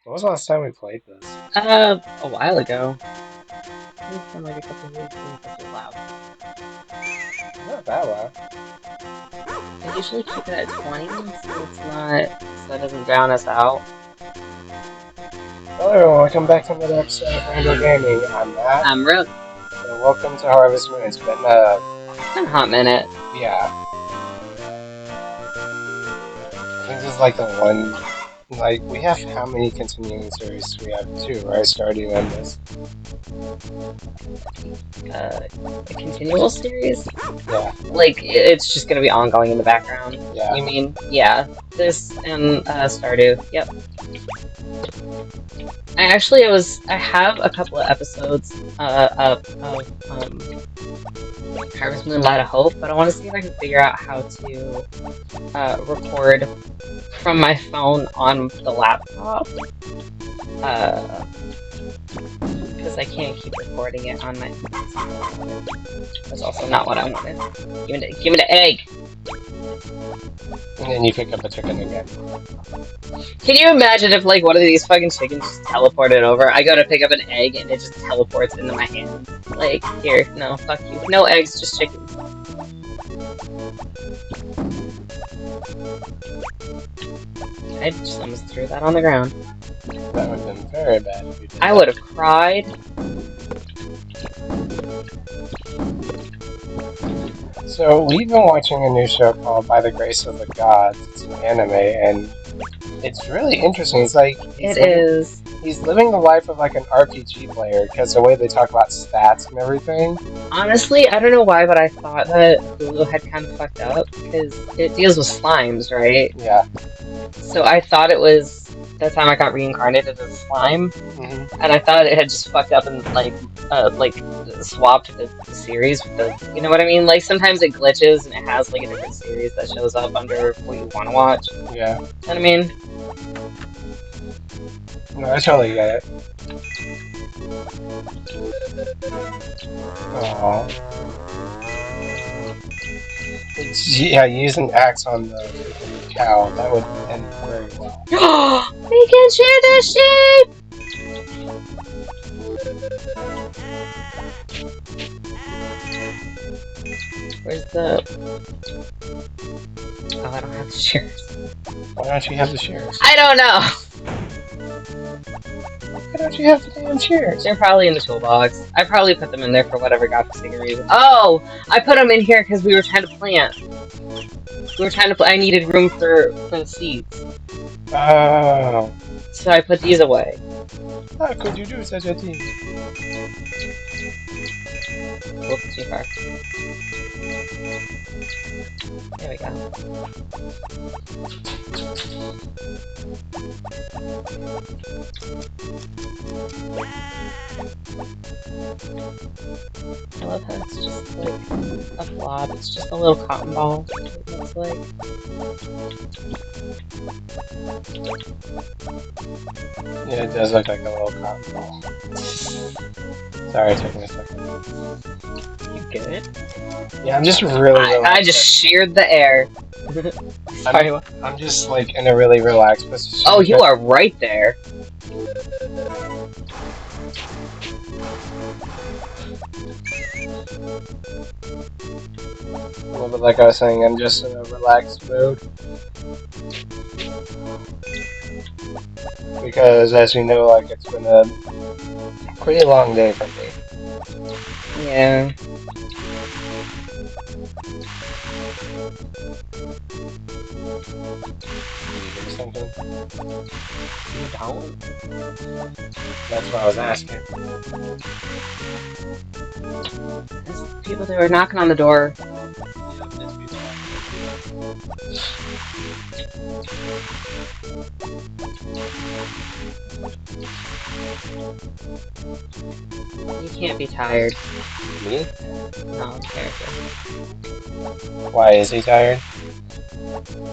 When was the last time we played this? A while ago. It's been like a couple of weeks. It's loud. Not that loud. I usually keep it at 20, so it's not, so it doesn't drown us out. Hello everyone, welcome back to another episode of Rainbow Gaming. I'm Matt, I'm real. and welcome to Harvest Moon. It's been Been a hot minute. yeah. I think this is like the one, like, we have how many continuing series? We have two, right? Stardew and this. A continual series? Yeah, Like, it's just gonna be ongoing in the background. yeah. You mean? Yeah. This and Stardew. Yep. I have a couple of episodes of Harvest Moon Light of Hope, but I want to see if I can figure out how to record from my phone on the laptop. Because I can't keep recording it on my. That's also not what I wanted. Give me the egg. And then you pick up a chicken again. Can you imagine if like one of these fucking chickens just teleported over? I go to pick up an egg and it just teleports into my hand. Like, here, no, fuck you. No eggs, just chickens. I just almost threw that on the ground. That would have been very bad if you did. I would have cried. So we've been watching a new show called By the Grace of the Gods. It's an anime, and it's really interesting. It's like he's living the life of like an RPG player because the way they talk about stats and everything. Honestly, I don't know why, but I thought that Hulu had kind of fucked up because it deals with slimes, right? Yeah. So I thought it was that time I got reincarnated as a slime, and I thought it had just fucked up and like swapped the series with the, you know what I mean? Like sometimes it glitches and it has like a different series that shows up under what you want to watch. Yeah. You know what I mean? No, I totally get it. Aww. Yeah, use an axe on the cow. That would end very well. We can share the sheep! Where's the... Oh, I don't have the shears. Why don't you have the shears? I don't know! Why don't you have the damn shears? They're probably in the toolbox. I probably put them in there for whatever godforsaken reason. Oh! I put them in here because we were trying to plant. We were trying to I needed room for the seeds. Oh. So I put these away. How could you do such a thing? Whoops, too far. There we go. I love how it's just like a blob. It's just a little cotton ball. It looks like. Yeah, it does look like a little cotton ball. Sorry, it took me a second. You good? Yeah, I'm just really relaxed. I just sheared the air. Sorry. I'm just like in a really relaxed position. Oh, you are right there. A little bit like I was saying, I'm just in a relaxed mood. Because, as we know, like, it's been a pretty long day for me. Yeah. Or something. You don't? That's what I was asking. There's people that were knocking on the door. You can't be tired. Me? No, character. Why is he tired?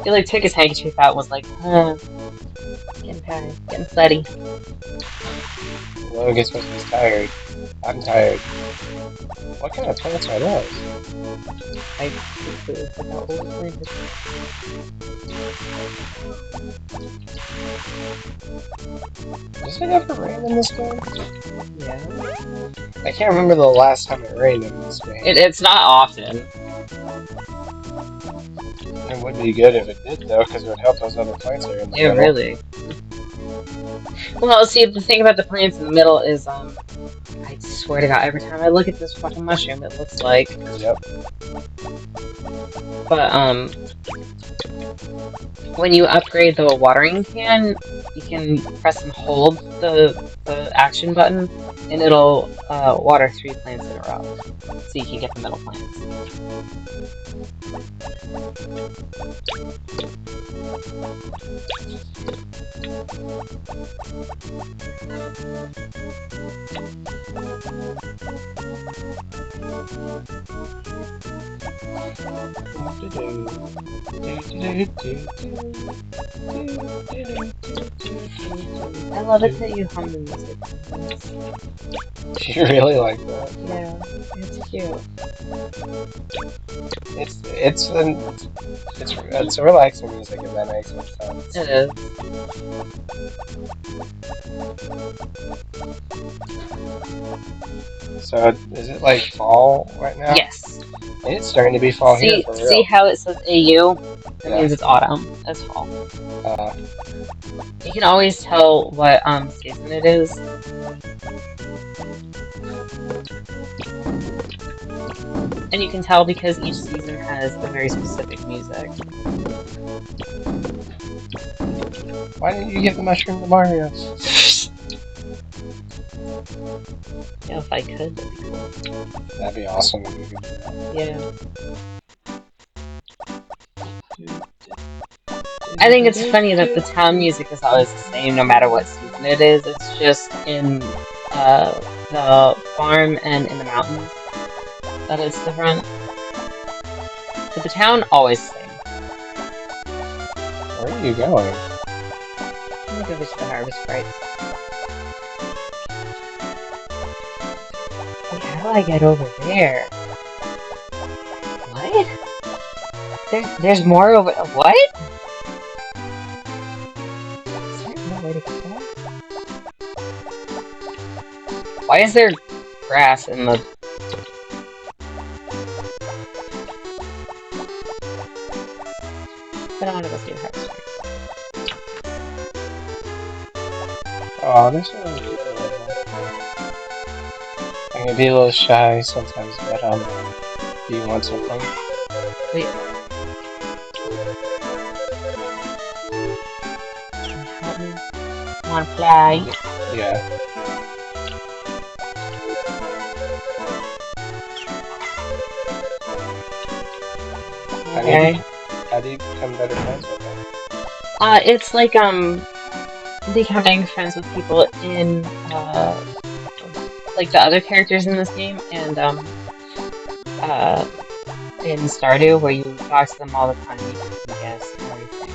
He like took his handkerchief out and was like, getting tired, getting sweaty. Well, I guess he's tired. I'm tired. What kind of plants are those? I completely forgot what was planted. Does it ever rain in this game? Yeah. I can't remember the last time it rained in this game. It's not often. It would be good if it did, though, because it would help those other plants here in the Yeah, middle. really. Well, see, the thing about the plants in the middle is, I swear to God, every time I look at this fucking mushroom, it looks like... Yep. But, when you upgrade the watering can, you can press and hold the action button, and it'll water 3 plants in a row, so you can get the middle plants. I love it that you hum the music. You really like that? Yeah, it's cute. It's relaxing music, if that makes sense. It is. So is it like fall right now? Yes. It's starting to be fall here for real. See how it says AU? That Yeah. means it's autumn. It's fall. Uh, You can always tell what season it is. And you can tell because each season has a very specific music. why didn't you give the mushroom to Mario? Yeah, if I could, that'd be cool. That'd be awesome if you could do that. Yeah. I think it's funny that the town music is always the same no matter what season it is. It's just in the farm and in the mountains that it's different. But the town always the same. Where are you going? I'm gonna go visit the harvest sprites. Wait, how do I get over there? What? There's more over... What? Is there no way to get there? Why is there grass in the... But I want to go see the harvest sprites. Oh, there's so many people over there. I can be a little shy sometimes, but do you want something? Wait. Help me. Want to fly? Yeah. Okay. How do you become better friends with them? It's like, becoming friends with people in, like the other characters in this game, and, in Stardew, where you talk to them all the time, you get them guests and everything.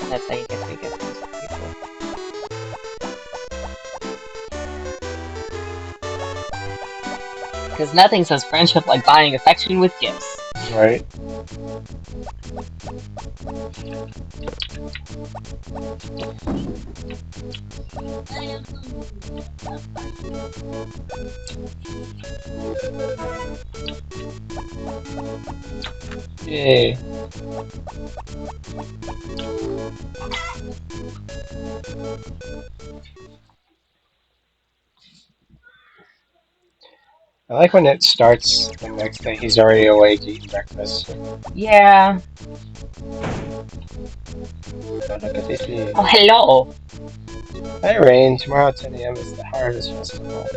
And that's how you get to be good friends with people. Because nothing says friendship like buying affection with gifts. Right. Yay. I like when it starts the next day he's already awake eating breakfast. Yeah. Oh, hello. Hi, Rain. Tomorrow at 10 a.m. is the Harvest Festival.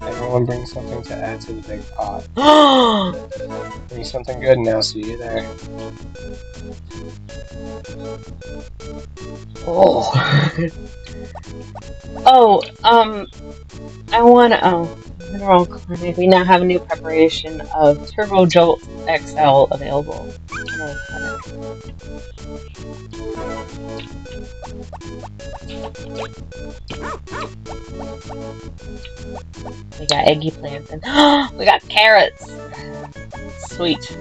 Everyone brings something to add to the big pot. Bring something good and I'll see you there. Oh. Oh, I wanna... Oh, Mineral Clinic. We now have a new preparation of Turbo Jolt XL available. Mineral Clinic. We got eggy plants and we got carrots. Sweet.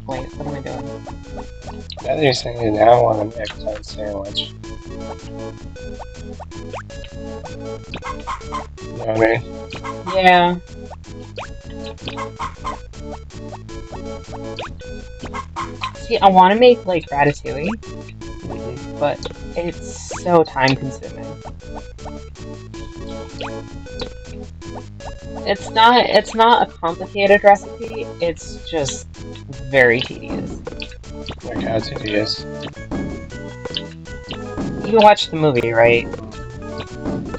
Wait, what am I doing? Now that you're saying it, now I want an eggplant sandwich. You know what I mean? Yeah. See, I want to make like ratatouille, but it's so time consuming. It's not a complicated recipe, it's just very tedious. Like how tedious? You watch the movie, right?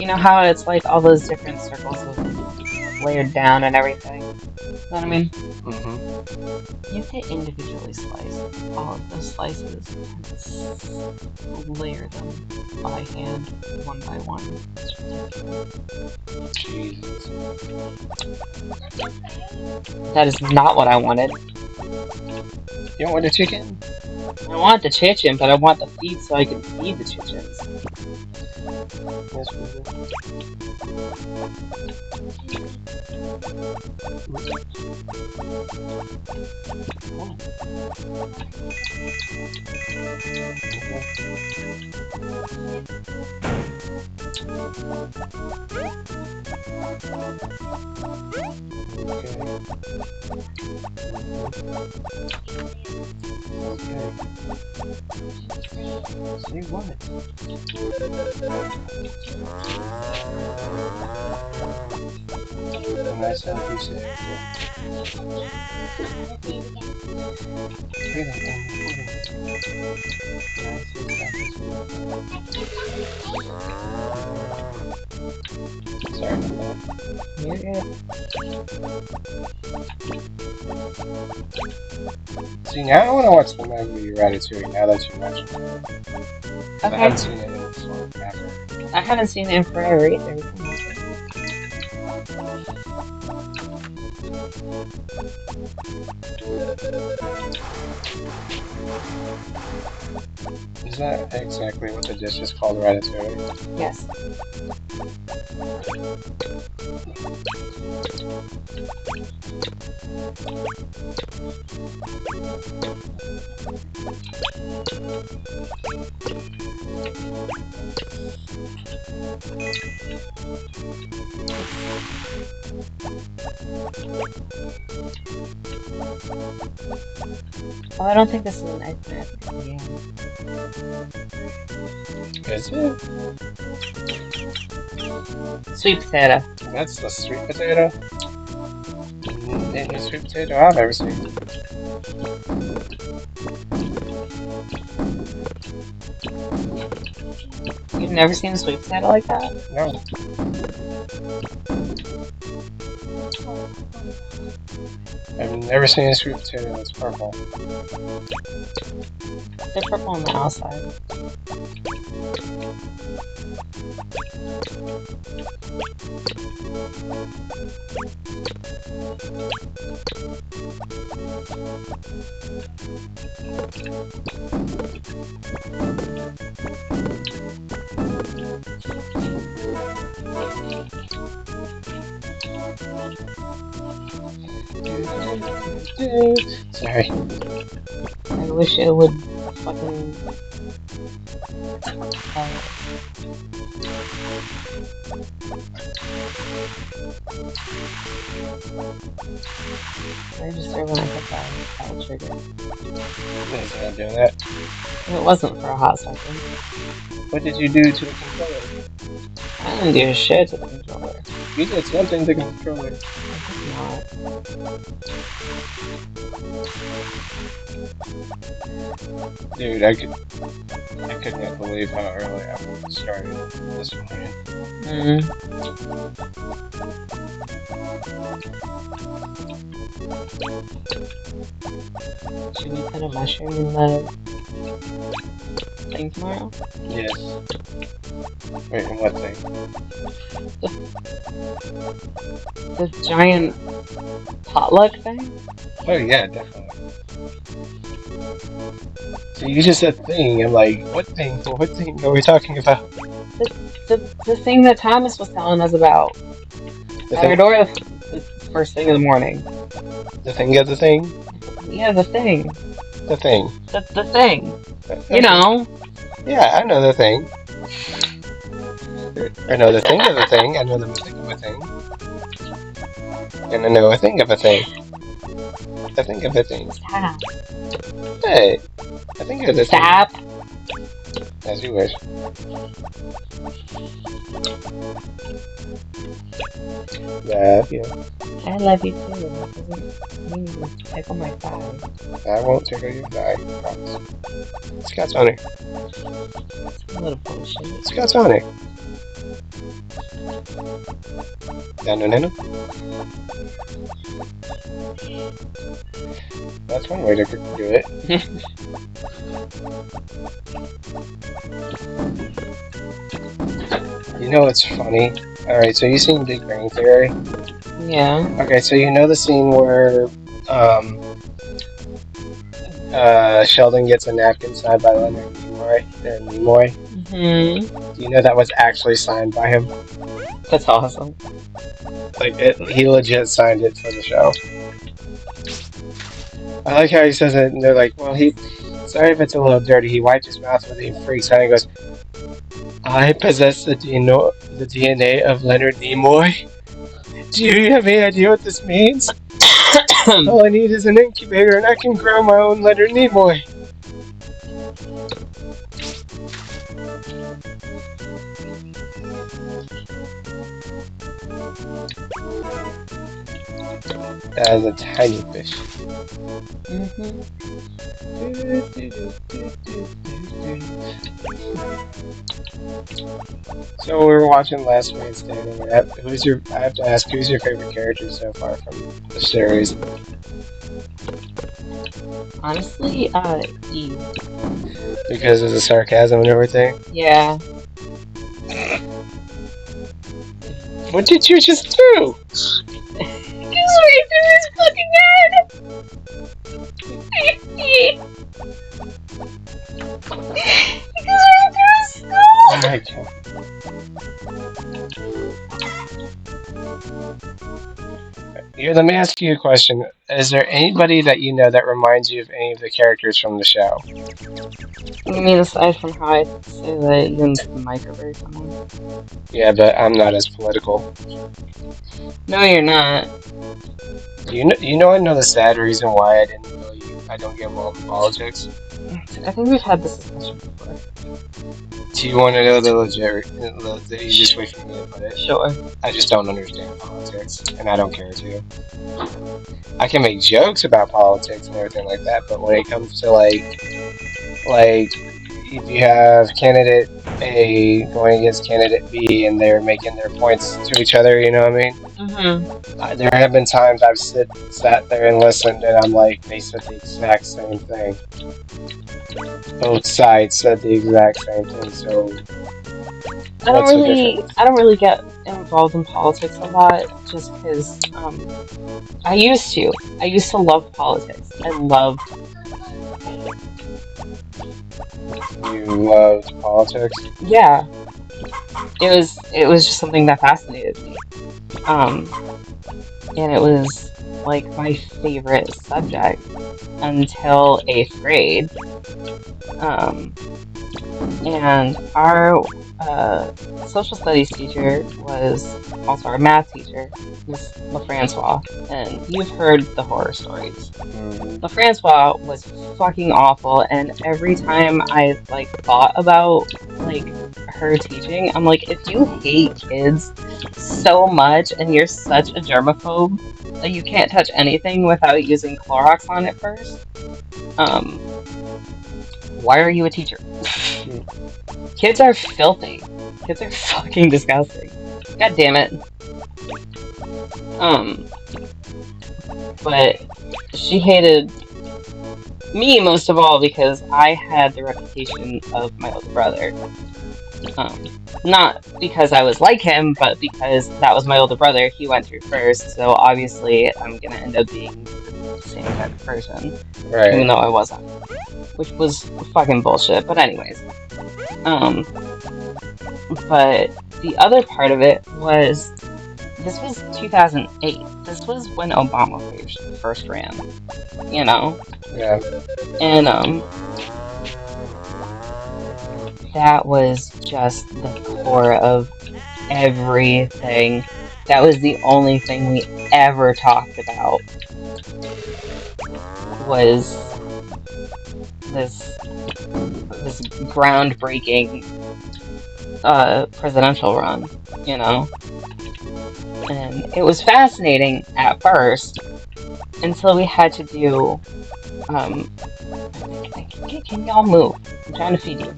You know how it's like all those different circles of layered down and everything? You know what I mean? Mm-hmm. You have to individually slice all of those slices and layer them by hand, one by one. It's ridiculous. Jesus. That is not what I wanted. You don't want the chicken? I want the chicken, but I want the feed so I can feed the chickens. Yes, we do. Okay. Say what? And that's how we say it. Really, I'm recording it. Sorry about that. You're good. See, now I want to watch the movie Ratatouille, now that you mentioned it. Okay. I haven't seen it in forever. I haven't seen it in forever either. Is that exactly what the dish is called, ratatouille? Yes. Oh, I don't think this is an eggplant. Yeah. Is it? Sweet potato. That's the sweet potato? Any sweet potato I've ever seen. You've never seen a sweet potato like that? No. I've never seen a sweet potato that's purple. They're purple on the outside. Sorry. I wish it would fucking. Register when I hit that L trigger. Is it not doing that? It wasn't for a hot second. What did you do to the controller? I didn't do shit to the controller. You did something to the controller. Not. Dude, I could not believe how early I started this morning. Should we put a mushroom in the thing tomorrow? Yes. Wait, in what thing? The giant potluck thing? Oh yeah, definitely. So you just said thing, and like, what thing? What thing are we talking about? The thing that Thomas was telling us about. At our door the first thing in the morning. The thing of the thing? Yeah, the thing. The thing. The thing. You know. Yeah, I know the thing. I know the thing of a thing. I know the thing of a thing. And I know a thing of a thing. A thing of a thing. Stop. Hey, I think of the Stop. thing. As you wish. Love you. I love you too. It doesn't mean you tickle my thigh. I won't tickle your thigh, I promise. Scott's on it. It's a little bullshit. Scott's on it. No. That's one way to do it. You know what's funny? Alright, so you seen Big Bang Theory? Yeah. Okay, so you know the scene where Sheldon gets a napkin signed by Leonard Nimoy? Mm-hmm. Do you know that was actually signed by him? That's awesome. Like, he legit signed it for the show. I like how he says it, and they're like, well, sorry if it's a little dirty, he wiped his mouth with it and freaks out, and he goes, I possess the DNA of Leonard Nimoy? Do you have any idea what this means? All I need is an incubator and I can grow my own Leonard Nimoy. That is a tiny fish. So we were watching Last Man Standing. I have to ask, who's your favorite character so far from the series? Honestly, Eve. Because of the sarcasm and everything? Yeah. What did you just do? Because Raven is fucking dead! Because Raven is still... Here, let me ask you a question. Is there anybody that you know that reminds you of any of the characters from the show? You mean aside from how I say that you into the microwave someone? Yeah, but I'm not as political. No, you're not. You know I know the sad reason why I don't get involved in politics? I think we've had this discussion before. Do you want to know the easiest way for me to put it? Sure. I just don't understand politics, and I don't care to. I can make jokes about politics and everything like that, but when it comes to like if you have candidate A going against candidate B and they're making their points to each other, you know what I mean? Mm-hmm. There have been times I've sat there and listened, and I'm like, they said the exact same thing. Both sides said the exact same thing, so I don't really get involved in politics a lot, just because I used to love politics. You loved politics? Yeah. It was just something that fascinated me. And it was like my favorite subject until 8th grade. And our social studies teacher was also our math teacher, Miss LaFrancois, and you've heard the horror stories. LaFrancois was fucking awful, and every time I thought about her teaching, I'm like, if you hate kids so much and you're such a germaphobe that you can't touch anything without using Clorox on it first, why are you a teacher? Kids are filthy. Kids are fucking disgusting. God damn it. But she hated me most of all because I had the reputation of my older brother. Not because I was like him, but because that was my older brother. He went through first, so obviously I'm gonna end up being the same type of person. Right. Even though I wasn't. Which was fucking bullshit, but anyways. But the other part of it was, this was 2008. This was when Obama first ran, you know? Yeah. And, that was just the core of everything. That was the only thing we ever talked about, was this groundbreaking presidential run, you know? And it was fascinating at first until we had to do can y'all move? I'm trying to feed you.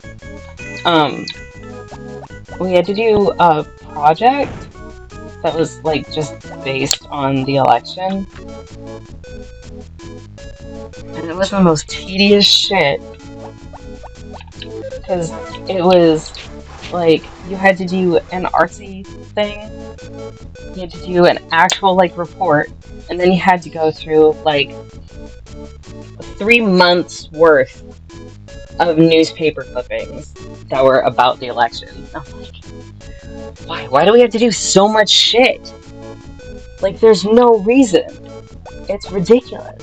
We had to do a project that was like just based on the election. And it was the most tedious shit. Because it was like, you had to do an artsy thing, you had to do an actual like report, and then you had to go through like 3 months worth of newspaper clippings that were about the election. I'm like, why do we have to do so much shit? Like, there's no reason. It's ridiculous.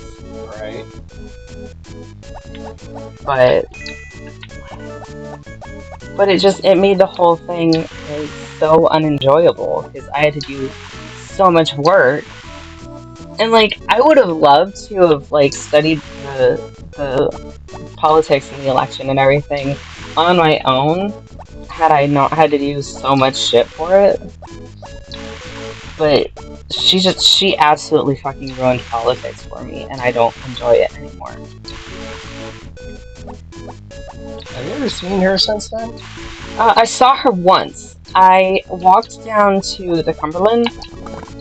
Right. But it made the whole thing like so unenjoyable because I had to do so much work. And like, I would have loved to have like studied the politics and the election and everything on my own had I not had to do so much shit for it. But she absolutely fucking ruined politics for me, and I don't enjoy it anymore. Have you ever seen her since then? I saw her once. I walked down to the Cumberland,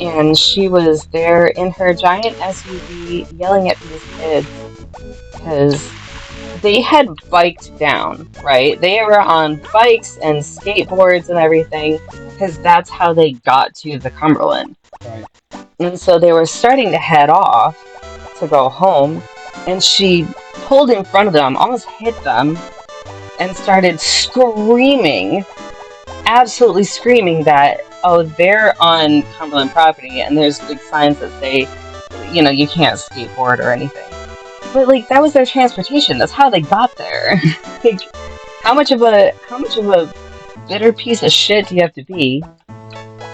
and she was there in her giant SUV yelling at these kids because they had biked down, right? They were on bikes and skateboards and everything because that's how they got to the Cumberland. Right. And so they were starting to head off to go home, and she pulled in front of them, almost hit them, and started screaming, absolutely screaming that, oh, they're on Cumberland property, and there's big signs that say, you know, you can't skateboard or anything. But like, that was their transportation. That's how they got there. Like, how much of a bitter piece of shit do you have to be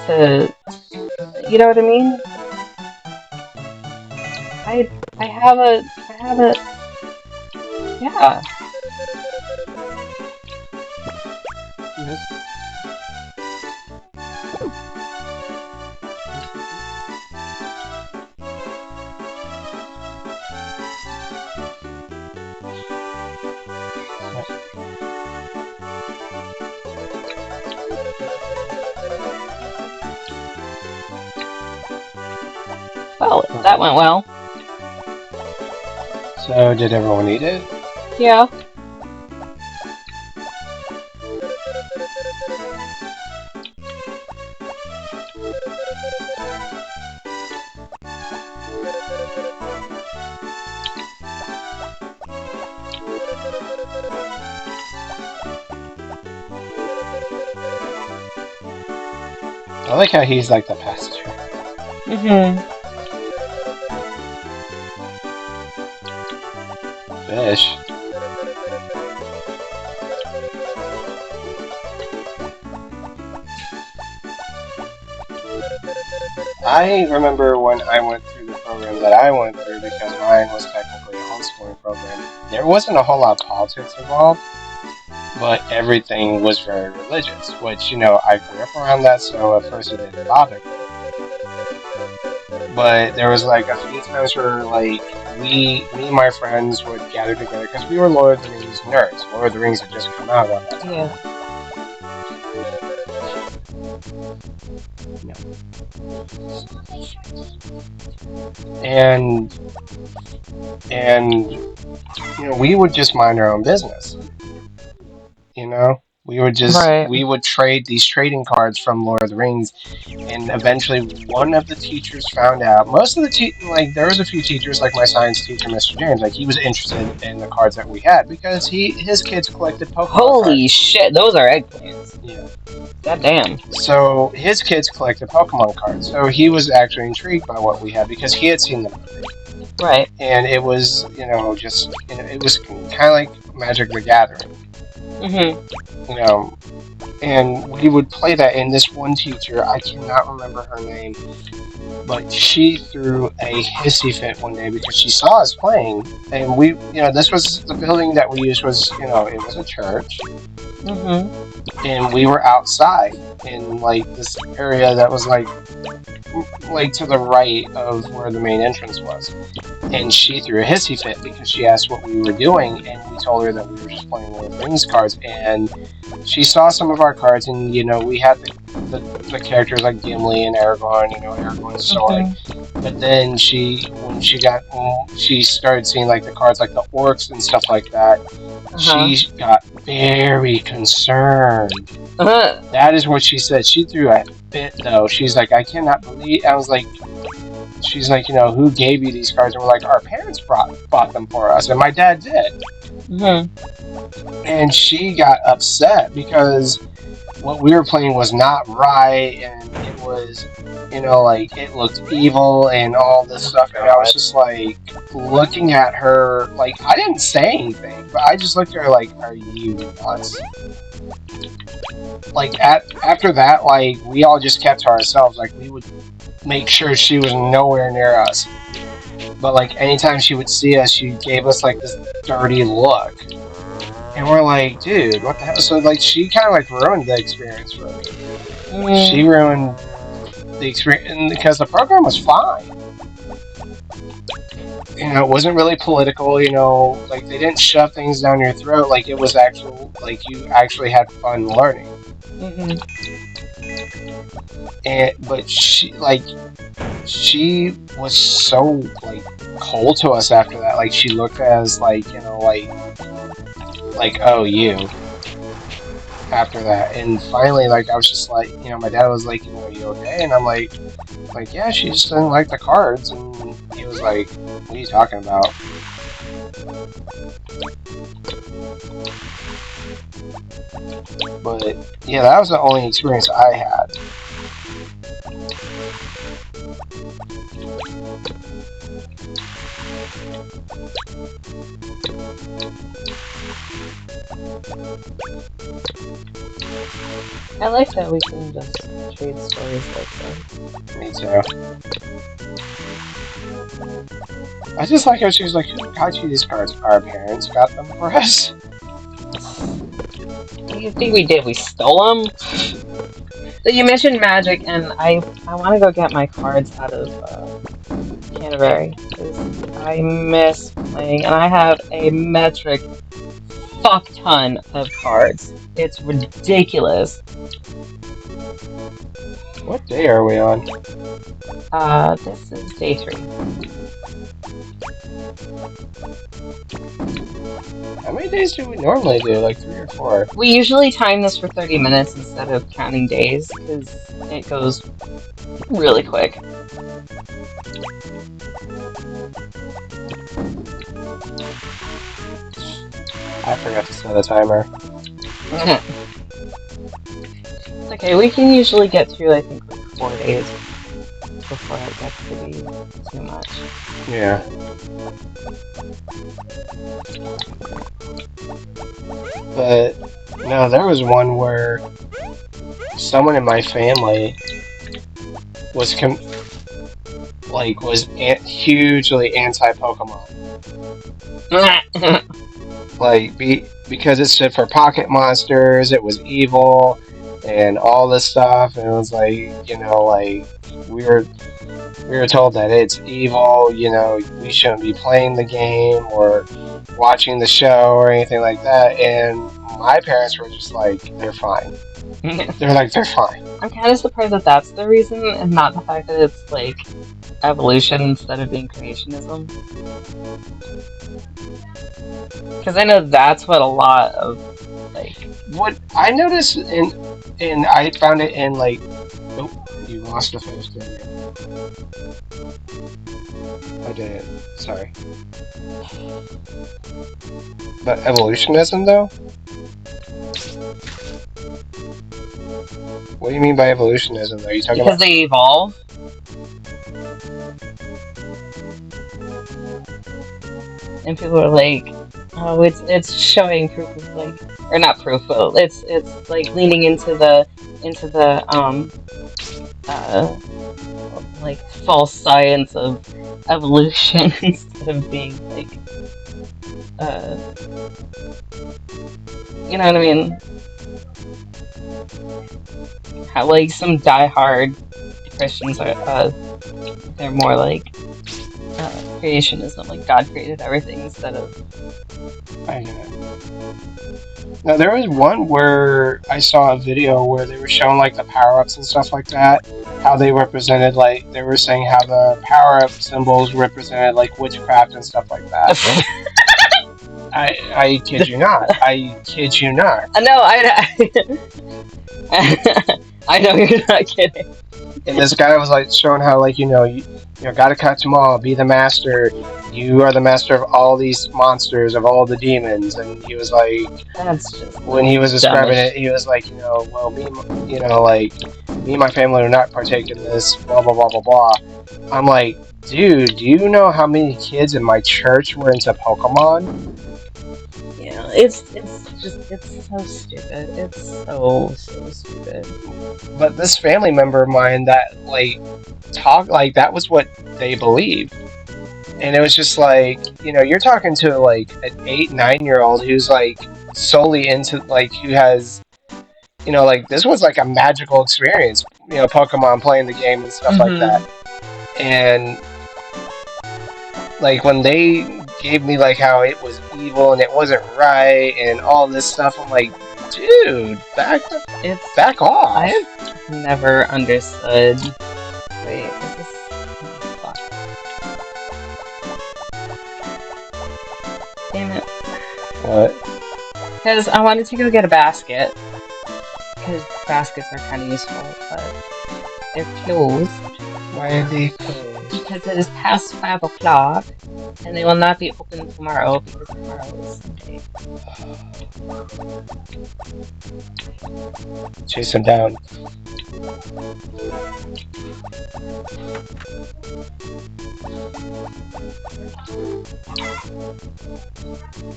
to, you know what I mean? I have a, yeah. Well, that went well. So, did everyone eat it? Yeah. I like how he's like the passenger. Mm-hmm. Fish. I remember when I went through the program that I went through, because mine was technically a homeschooling program. There wasn't a whole lot of politics involved. but everything was very religious, which, I grew up around that, so at first it didn't bother me. But there was like a few times where like me and my friends would gather together because we were Lord of the Rings nerds. Lord of the Rings had just come out around that time. And we would just mind our own business. We would trade these trading cards from Lord of the Rings, and eventually one of the teachers found out. Most of the there was a few teachers, like my science teacher, Mr. James, like he was interested in the cards that we had because his kids collected Pokemon Holy cards. shit, those are eggplants. Yeah. God damn. So his kids collected Pokemon cards, so he was actually intrigued by what we had because he had seen the movie. Right. And it was, it was kind of like Magic the Gathering. And we would play that, and this one teacher, I cannot remember her name, but she threw a hissy fit one day because she saw us playing, and this was the building that we used was, it was a church, and we were outside in like this area that was like to the right of where the main entrance was. And she threw a hissy fit because she asked what we were doing, and we told her that we were just playing Lord of the Rings cards. And she saw some of our cards, and we had the characters like Gimli and Aragorn, Aragorn's sword. But then when she started seeing like the cards like the orcs and stuff like that, she got very concerned. That is what she said. She threw a fit though. She's like, I cannot believe. I was like. She's like, who gave you these cards? And we're like, our parents bought them for us, and my dad did. And she got upset because what we were playing was not right, and it was, it looked evil and all this stuff. And I was just like looking at her, like I didn't say anything, but I just looked at her like, are you nuts? Like after that, like we all just kept to ourselves. Like we would make sure she was nowhere near us. But like anytime she would see us, she gave us like this dirty look. And we're like, dude, what the hell? So like she kind of like ruined the experience for me. She ruined the experience because the program was fine. It wasn't really political, like they didn't shove things down your throat. Like it was actual, like you actually had fun learning. But she was so like cold to us after that. Like she looked at us like oh, you. After that, and finally, like I was just like, my dad was like, are you okay? And I'm like yeah, she just didn't like the cards. And he was like, what are you talking about? But yeah, that was the only experience I had. I like that we can just trade stories like that. Me too. I just like how she was like, who got you these cards? Our parents got them for us. What do you think we did? We stole them? So you mentioned Magic, and I want to go get my cards out of Canterbury, because I miss playing, and I have a metric fuck ton of cards. It's ridiculous. What day are we on? This is day 3. How many days do we normally do? Like 3 or 4? We usually time this for 30 minutes instead of counting days, because it goes really quick. I forgot to set a timer. Okay, we can usually get through, I think, like 4 days before it gets to be too much. Yeah. But no, there was one where someone in my family was hugely anti-Pokemon. like because it stood for pocket monsters, it was evil, and all this stuff, and it was like like we were we were told that it's evil. We shouldn't be playing the game or watching the show or anything like that. And my parents were just like, they're fine. They're like, they're fine. I'm kind of surprised that that's the reason, and not the fact that it's like evolution instead of being creationism. Because I know that's what a lot of like. What I noticed and I found it in like. Oh, you lost the first thing. I didn't. Sorry. But evolutionism, though? What do you mean by evolutionism? Are you talking because they evolve? And people are like, oh, it's showing proof of like, or not proof, but it's like leaning into the like false science of evolution instead of being like you know what I mean? How like some diehard Christians are they're more like creationism, like God created everything instead of. I get it. Now there was one where I saw a video where they were showing like the power-ups and stuff like that, how they represented, like they were saying how the power-up symbols represented like witchcraft and stuff like that. I kid you not. I kid you not. No, I know you're not kidding. And this guy was like showing how like you gotta catch them all, be the master. You are the master of all these monsters, of all the demons. And he was like, that's just when he was describing it, he was like, well, me, like me and my family are not partake in this, blah blah blah blah blah. I'm like, dude, do you know how many kids in my church were into Pokemon? Yeah, it's so stupid. It's so stupid. But this family member of mine that like talked like that was what they believed. And it was just like, you're talking to like an 8-9-year-old who's like solely into like who has like this was like a magical experience, Pokemon playing the game and stuff like that. And like when they gave me like how it was evil and it wasn't right and all this stuff, I'm like, dude, back off. I have never understood. Wait, is this? Damn it. What? Because I wanted to go get a basket. Because baskets are kind of useful, but they're closed. Why are they closed? Because it is past 5 o'clock, and they will not be open tomorrow because tomorrow is Sunday. Chase him down.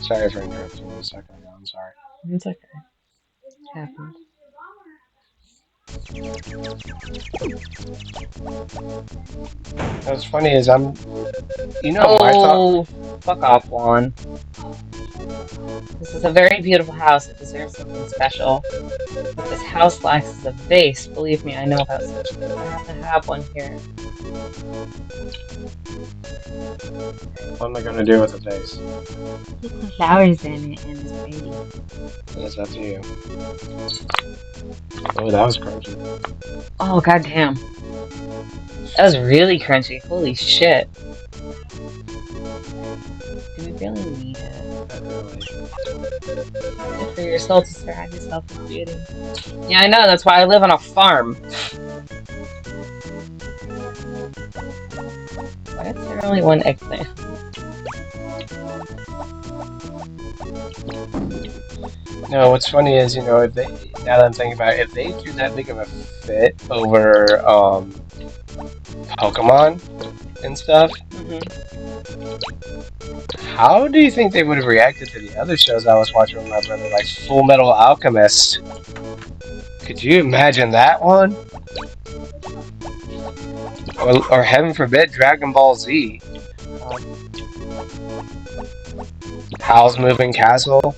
Sorry for interrupting you a second ago. I'm sorry. It's okay. It happens. What's funny is I thought. Fuck off, Juan. This is a very beautiful house. It deserves something special. What this house lacks is a vase. Believe me, I know about such things. I have to have one here. What am I gonna do with the vase? Put some flowers in it and it's pretty. It's up to you. Oh, that was crunchy. Oh, goddamn. That was really crunchy. Holy shit. Do we really need it? Not really. Good for yourself to surround yourself with beauty. Yeah, I know. That's why I live on a farm. Why is there only one eggplant? No, what's funny is, if they, now that I'm thinking about it, if they threw that big of a fit over Pokemon and stuff, how do you think they would have reacted to the other shows I was watching with my brother, like Full Metal Alchemist? Could you imagine that one? or heaven forbid, Dragon Ball Z. Howl's Moving Castle.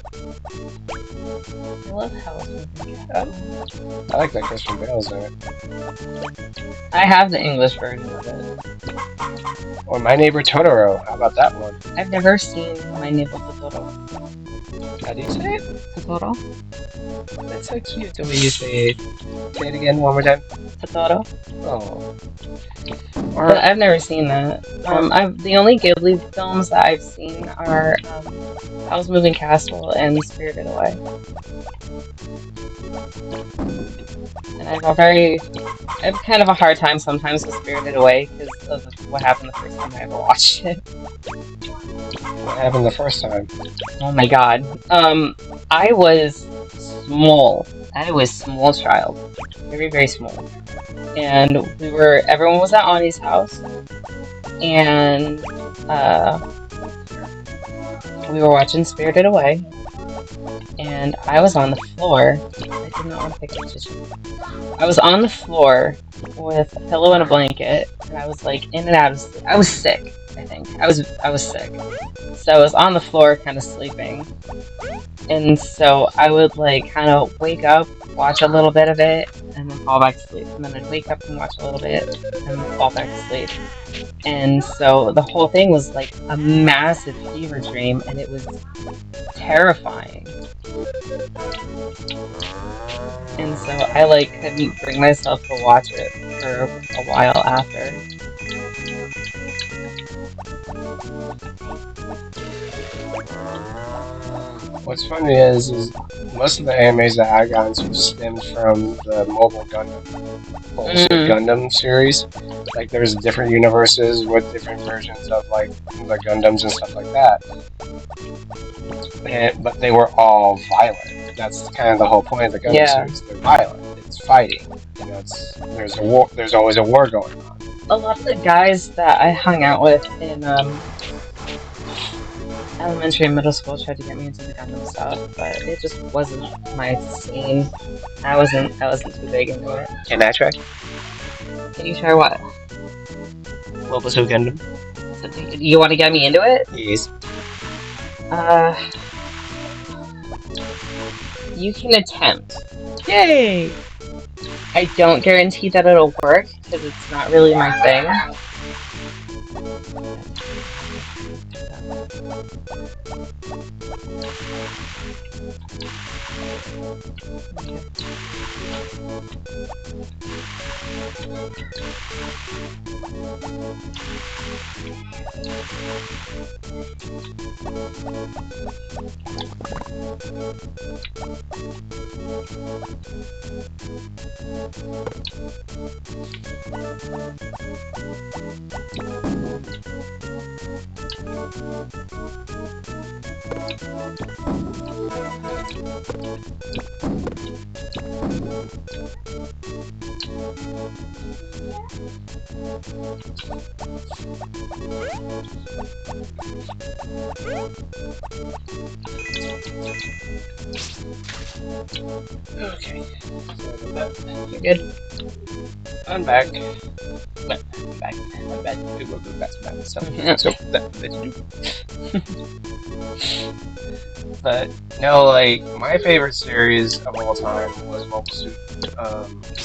I love Howl's Moving Castle. I like that Christian Bale's in it. I have the English version of it. Or My Neighbor Totoro. How about that one? I've never seen My Neighbor Totoro. How do you say it? Totoro? That's so cute the way you say it. Say it again one more time. Totoro? Oh. But I've never seen that. The only Ghibli films that I've seen are Howl's Moving Castle and Spirited Away. And I have kind of a hard time sometimes with Spirited Away because of what happened the first time I ever watched it. What happened the first time? Oh my god. I was small. I was small child. Very, very small. And everyone was at Ani's house. And we were watching Spirited Away. And I was on the floor. I did not want to pick up position. I was on the floor with a pillow and a blanket, and I was like in and out of sleep. I was sick, I think. I was sick. So I was on the floor kind of sleeping. And so I would like kind of wake up, watch a little bit of it, and then fall back to sleep. And then I'd wake up and watch a little bit, and then fall back to sleep. And so the whole thing was like a massive fever dream, and it was terrifying. And so I like couldn't bring myself to watch it for a while after. What's funny is most of the animes that I got into stemmed from the Mobile Gundam, Gundam series. Like there's different universes with different versions of like the Gundams and stuff like that. But they were all violent. That's kind of the whole point of the Gundam series. They're violent. It's fighting. You know, there's a war. There's always a war going on. A lot of the guys that I hung out with in elementary and middle school tried to get me into the Gundam stuff, but it just wasn't my scene. I wasn't too big into it. Can I try? Can you try what? Mobile Suit Gundam. You want to get me into it? Yes. You can attempt. Yay! I don't guarantee that it'll work, because it's not really my thing. Okay. You're good. I'm back. I'm back. But no, like my favorite series of all time was Mobile Suit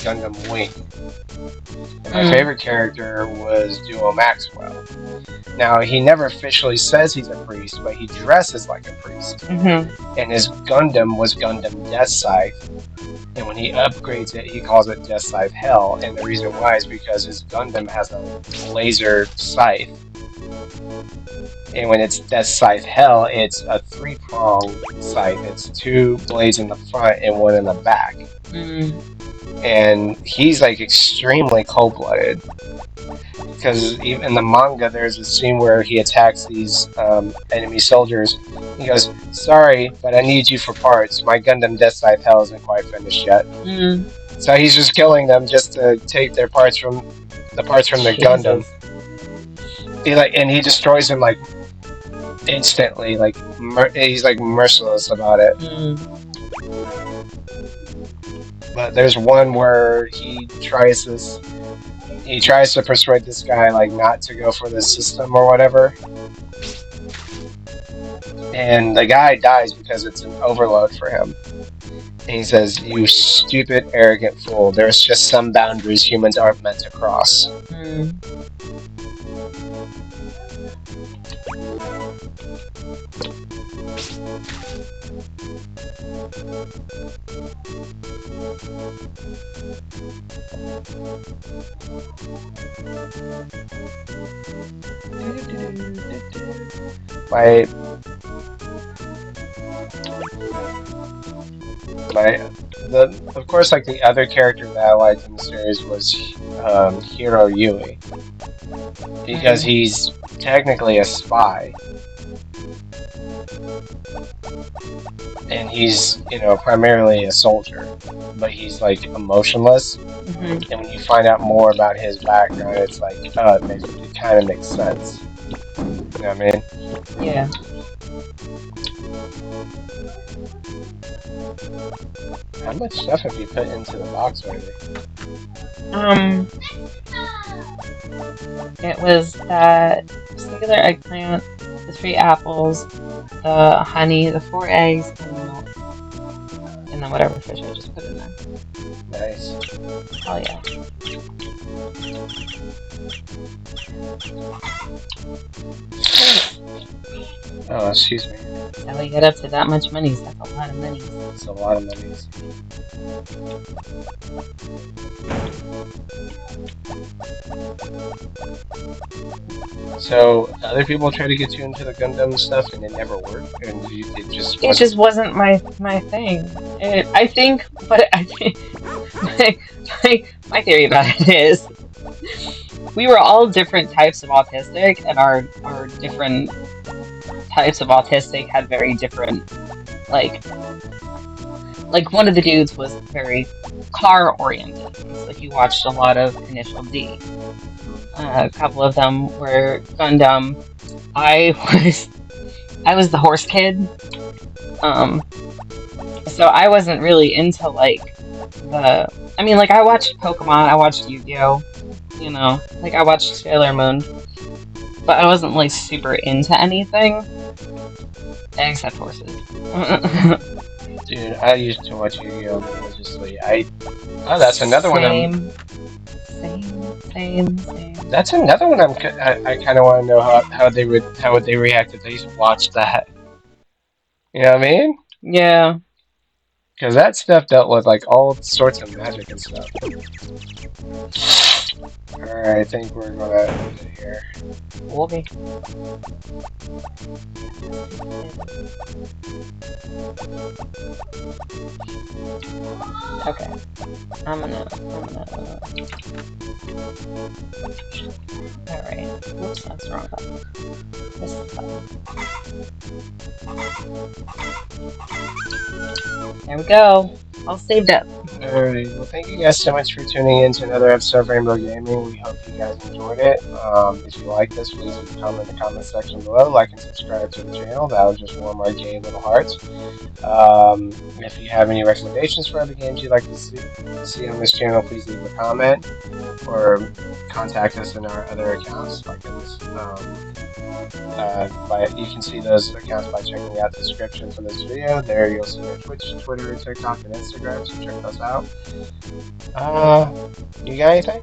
Gundam Wing. And my favorite character was Duo Maxwell. Now he never officially says he's a priest, but he dresses like a priest. And his Gundam was Gundam Death Scythe. And when he upgrades it, he calls it Death Scythe Hell. And the reason why is because his Gundam has a laser scythe. And when it's Death Scythe Hell, it's a 3-prong scythe. It's 2 blades in the front and 1 in the back. And he's like extremely cold-blooded. Because even in the manga, there's a scene where he attacks these enemy soldiers. He goes, "Sorry, but I need you for parts. My Gundam Death Scythe Hell isn't quite finished yet." So he's just killing them just to take their parts from the Gundam. He destroys them like instantly. Like he's like merciless about it. But there's one where he tries this he tries to persuade this guy like not to go for this system or whatever. And the guy dies because it's an overload for him. And he says, "You stupid, arrogant fool. There's just some boundaries humans aren't meant to cross." Of course, like the other character that I liked in the series was Hiro Yui, because he's technically a spy, and he's primarily a soldier, but he's like emotionless. And when you find out more about his background, it's like it kind of makes sense. You know what I mean? Yeah. How much stuff have you put into the box already? It was that singular eggplant, the 3 apples, the honey, the 4 eggs, and the milk. And then whatever fish I just put in there. Nice. Oh yeah. Oh, excuse me. How we get up to that much money? That's a lot of money. It's a lot of monies. So other people try to get you into the Gundam stuff, and it never worked, and it just wasn't my thing. I think my theory about it is we were all different types of autistic, and our different types of autistic had very different like one of the dudes was very car oriented, so he watched a lot of Initial D. A couple of them were Gundam. I was the horse kid, so I wasn't really into I watched Pokemon, I watched Yu-Gi-Oh, I watched Sailor Moon, but I wasn't like super into anything except horses. Dude, I used to watch Yu-Gi-Oh religiously. That's another one. Same. That's another one. I kind of want to know how they would react if they watched that. You know what I mean? Yeah. Because that stuff dealt with like all sorts of magic and stuff. Alright, I think we're gonna end it here. Okay. Okay. I'm gonna. Alright. Whoops, that's the wrong button. This is the button. There we go. All saved up. Alright, well thank you guys so much for tuning in to another episode of Rainbow Gaming. We hope you guys enjoyed it. If you like this, please leave a comment in the comment section below. Like and subscribe to the channel. That would just warm our gay little hearts. If you have any recommendations for other games you'd like to see on this channel, please leave a comment or contact us in our other accounts like this. You can see those accounts by checking out the description for this video. There you'll see our Twitch, Twitter, TikTok, and Instagram, so check those out. You got anything?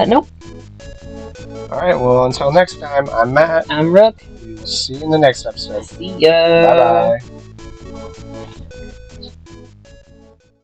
Nope. Alright, well until next time, I'm Matt. I'm Rook. We will see you in the next episode. See ya. Bye-bye.